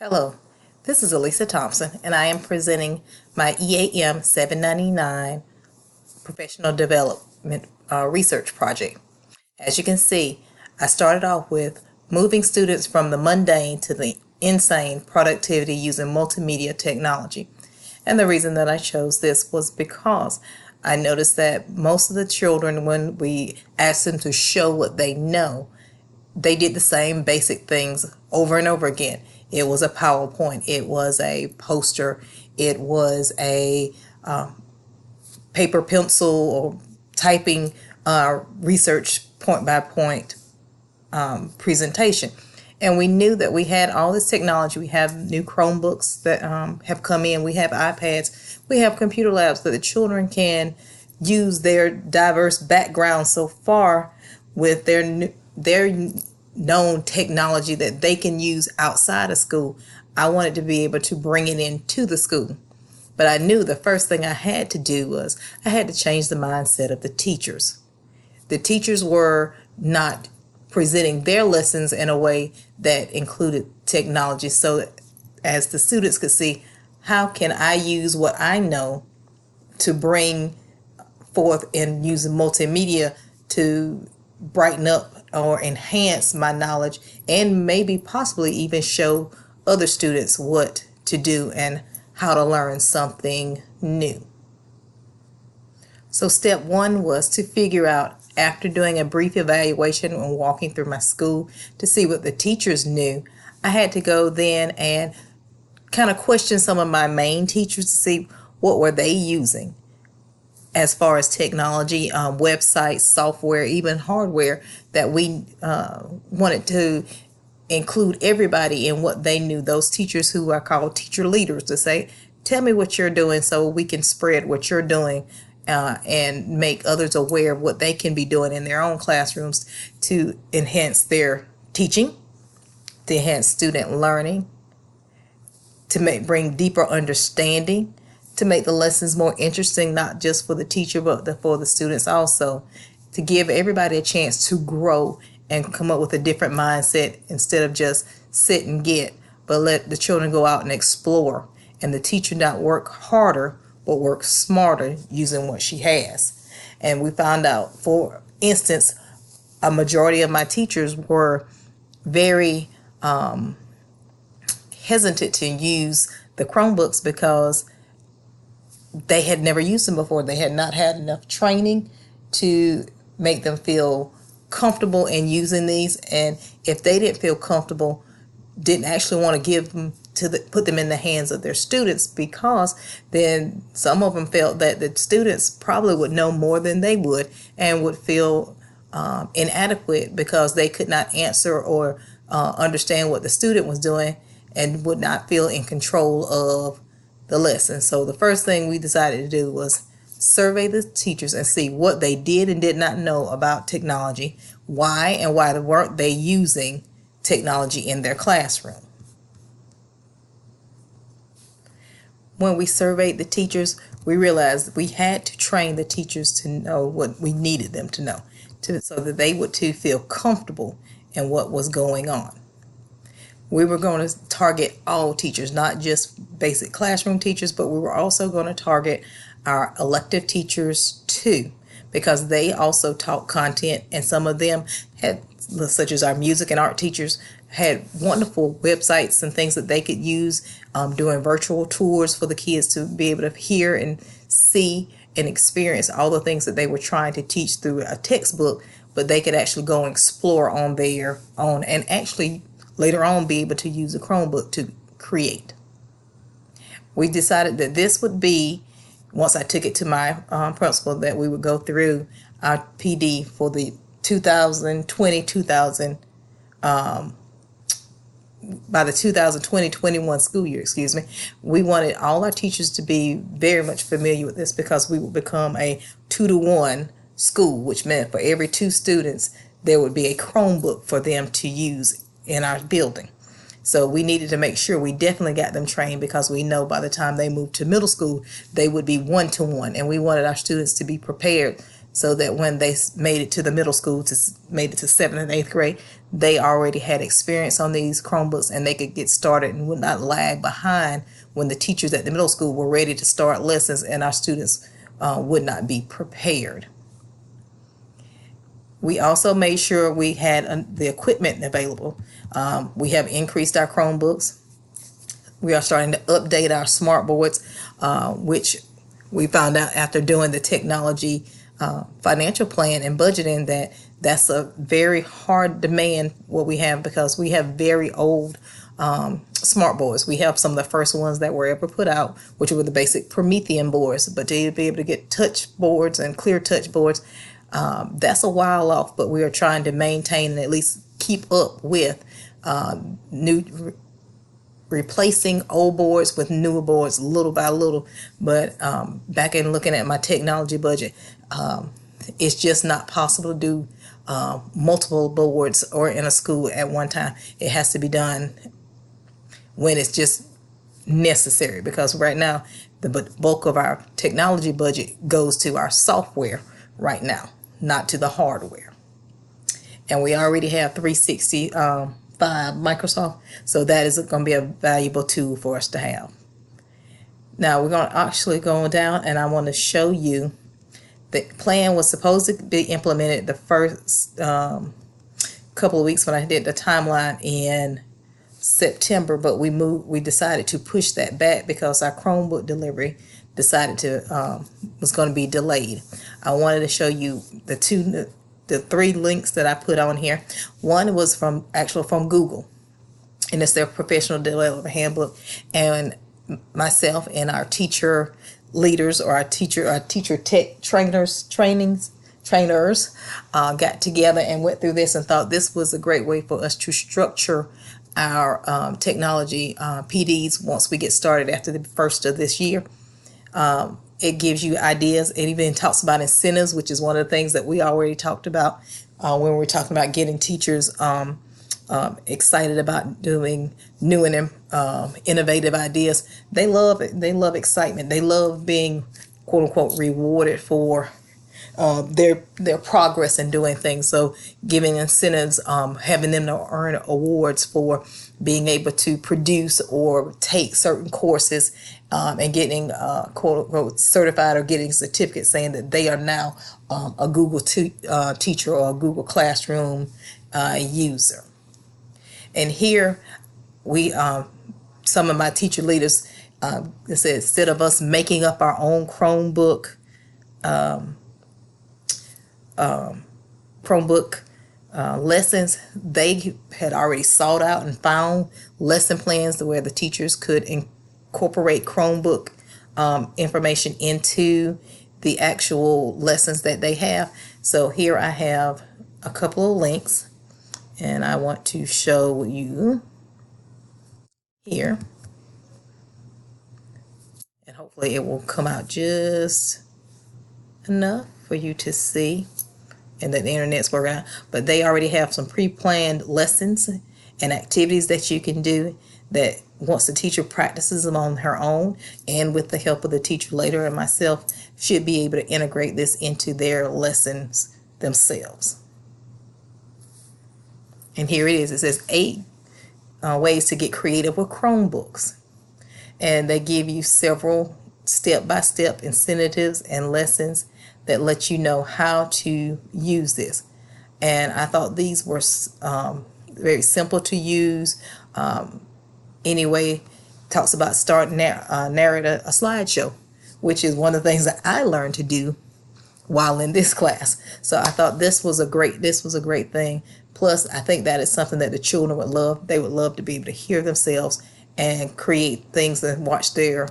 Hello, this is Elisa Thompson, and I am presenting my EAM 799 Professional Development Research Project. As you can see, I started off with moving students from the mundane to the insane productivity using multimedia technology. And the reason that I chose this was because I noticed that most of the children, when we asked them to show what they know, they did the same basic things over and over again. It was a PowerPoint, it was a poster, it was a paper pencil or typing research point by point presentation. And we knew that we had all this technology. We have new Chromebooks that have come in. We have iPads. We have computer labs that the children can use their diverse backgrounds so far with their known technology that they can use outside of school. I wanted to be able to bring it into the school. But I knew the first thing I had to do was I had to change the mindset of the teachers. The teachers were not presenting their lessons in a way that included technology, so as the students could see, how can I use what I know to bring forth and use multimedia to brighten up or enhance my knowledge, and maybe possibly even show other students what to do and how to learn something new. So step one was to figure out, after doing a brief evaluation and walking through my school to see what the teachers knew, I had to go then and kind of question some of my main teachers to see what were they using as far as technology, websites, software, even hardware, that we wanted to include everybody in what they knew. Those teachers who are called teacher leaders, to say, tell me what you're doing so we can spread what you're doing and make others aware of what they can be doing in their own classrooms to enhance their teaching, to enhance student learning, to bring deeper understanding, to make the lessons more interesting, not just for the teacher, but for the students also, to give everybody a chance to grow and come up with a different mindset instead of just sit and get, but let the children go out and explore, and the teacher not work harder, but work smarter using what she has. And we found out, for instance, a majority of my teachers were very hesitant to use the Chromebooks because they had never used them before. They had not had enough training to make them feel comfortable in using these, and if they didn't feel comfortable, didn't actually want to give them put them in the hands of their students, because then some of them felt that the students probably would know more than they would and would feel inadequate because they could not answer or understand what the student was doing and would not feel in control of the lesson. So the first thing we decided to do was survey the teachers and see what they did and did not know about technology, why weren't they using technology in their classroom. When we surveyed the teachers, we realized we had to train the teachers to know what we needed them to know, so that they would too feel comfortable in what was going on. We were going to target all teachers, not just basic classroom teachers, but we were also going to target our elective teachers too, because they also taught content, and some of them had, such as our music and art teachers, had wonderful websites and things that they could use, doing virtual tours for the kids to be able to hear and see and experience all the things that they were trying to teach through a textbook, but they could actually go and explore on their own and actually later on be able to use a Chromebook to create. We decided that this would be, once I took it to my principal, that we would go through our PD for the 2020-2000 by the 2020-21 school year, we wanted all our teachers to be very much familiar with this, because we would become a 2-to-1 school, which meant for every 2 students, there would be a Chromebook for them to use in our building. So we needed to make sure we definitely got them trained, because we know by the time they moved to middle school, they would be 1-to-1, and we wanted our students to be prepared so that when they made it to the middle school, made it to 7th and 8th grade, they already had experience on these Chromebooks and they could get started and would not lag behind when the teachers at the middle school were ready to start lessons and our students would not be prepared. We also made sure we had the equipment available. We have increased our Chromebooks. We are starting to update our smart boards, which we found out after doing the technology financial plan and budgeting that's a very hard demand what we have, because we have very old smart boards. We have some of the first ones that were ever put out, which were the basic Promethean boards. But to be able to get touch boards and clear touch boards, that's a while off. But we are trying to maintain and at least keep up with replacing old boards with newer boards little by little. But back in looking at my technology budget, it's just not possible to do multiple boards or in a school at one time. It has to be done when it's just necessary, because right now the bulk of our technology budget goes to our software right now, not to the hardware. And we already have 365 Microsoft, so that is going to be a valuable tool for us to have. Now we're going to actually go down and I want to show you the plan was supposed to be implemented the first couple of weeks when I did the timeline in September, but we decided to push that back because our Chromebook delivery decided to was going to be delayed. I wanted to show you the 3 links that I put on here. One was from Google, and it's their professional development handbook, and myself and our teacher leaders or our teacher tech trainers got together and went through this and thought this was a great way for us to structure our technology PDs once we get started after the first of this year. It gives you ideas. It even talks about incentives, which is one of the things that we already talked about when we were talking about getting teachers excited about doing new and innovative ideas. They love it. They love excitement. They love being quote unquote rewarded for their progress in doing things. So giving incentives, having them to earn awards for being able to produce or take certain courses, and getting quote unquote certified or getting certificates saying that they are now a Google teacher or a Google Classroom user. And here we some of my teacher leaders said instead of us making up our own Chromebook lessons, they had already sought out and found lesson plans where the teachers could incorporate Chromebook information into the actual lessons that they have. So here I have a couple of links, and I want to show you here, and hopefully it will come out just enough for you to see, and that the internet's working out. But they already have some pre-planned lessons and activities that you can do that once the teacher practices them on her own and with the help of the teacher later and myself, should be able to integrate this into their lessons themselves. And here it is. It says 8 ways to get creative with Chromebooks. And they give you several step-by-step incentives and lessons that let you know how to use this. And I thought these were very simple to use. Anyway, talks about starting narrate a slideshow, which is one of the things that I learned to do while in this class. So I thought this was a great thing. Plus, I think that is something that the children would love. They would love to be able to hear themselves and create things and watch their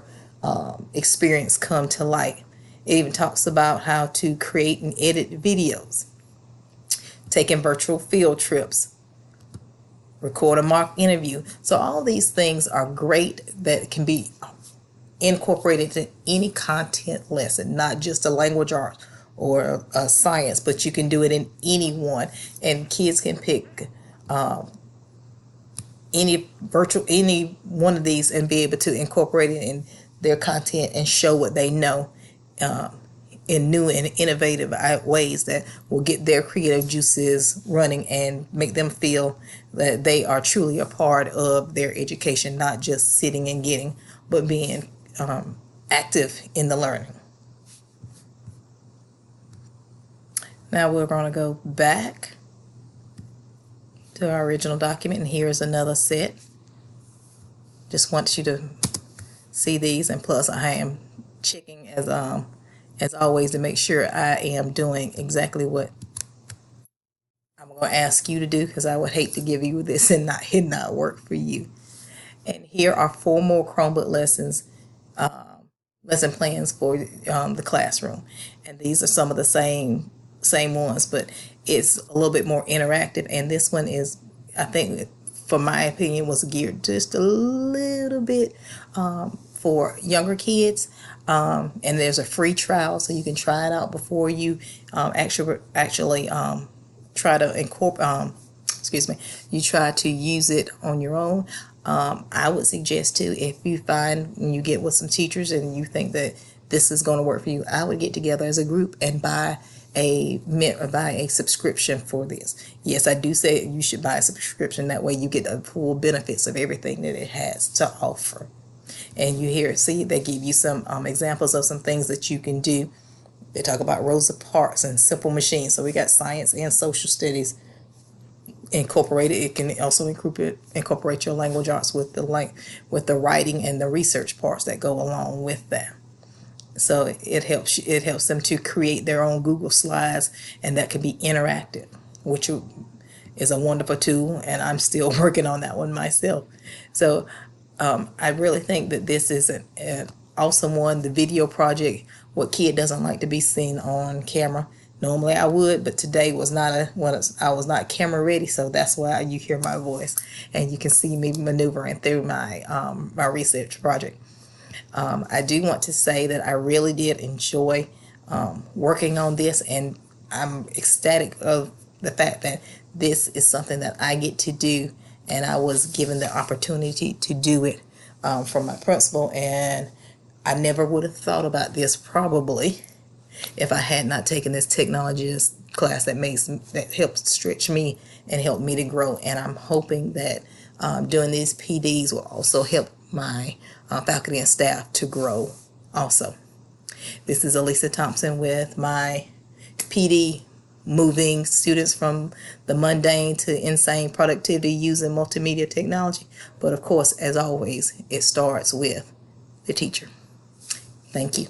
experience come to light. It even talks about how to create and edit videos, taking virtual field trips, record a mock interview. So all these things are great that can be incorporated into any content lesson, not just a language art or a science, but you can do it in any one. And kids can pick any one of these and be able to incorporate it in their content and show what they know in new and innovative ways that will get their creative juices running and make them feel that they are truly a part of their education, not just sitting and getting, but being active in the learning. Now we're going to go back to our original document, and here's another set. Just want you to see these, and plus I am checking as always to make sure I am doing exactly what I'm going to ask you to do, because I would hate to give you this and it not work for you. And here are 4 more Chromebook lessons, lesson plans for the classroom, and these are some of the same ones, but it's a little bit more interactive. And this one is, I think, for my opinion, was geared just a little bit for younger kids. And there's a free trial, so you can try it out before you actually try to incorporate. You try to use it on your own. I would suggest too, if you find when you get with some teachers and you think that this is going to work for you, I would get together as a group and buy a subscription for this. Yes, I do say you should buy a subscription. That way you get the full benefits of everything that it has to offer. And they give you some examples of some things that you can do. They talk about Rosa Parks and simple machines. So we got science and social studies incorporated. It can also incorporate your language arts with the writing and the research parts that go along with that. So it helps them to create their own Google Slides, and that can be interactive, which is a wonderful tool, and I'm still working on that one myself. So I really think that this is an awesome one. The video project, what kid doesn't like to be seen on camera? Normally I would, but today I was not camera ready, so that's why you hear my voice and you can see me maneuvering through my my research project. I do want to say that I really did enjoy working on this, and I'm ecstatic of the fact that this is something that I get to do, and I was given the opportunity to do it from my principal, and I never would have thought about this probably if I had not taken this technologist class that helps stretch me and help me to grow. And I'm hoping that doing these PDs will also help my faculty and staff to grow also. This is Elisa Thompson with my PD, moving students from the mundane to insane productivity using multimedia technology. But of course, as always, it starts with the teacher. Thank you.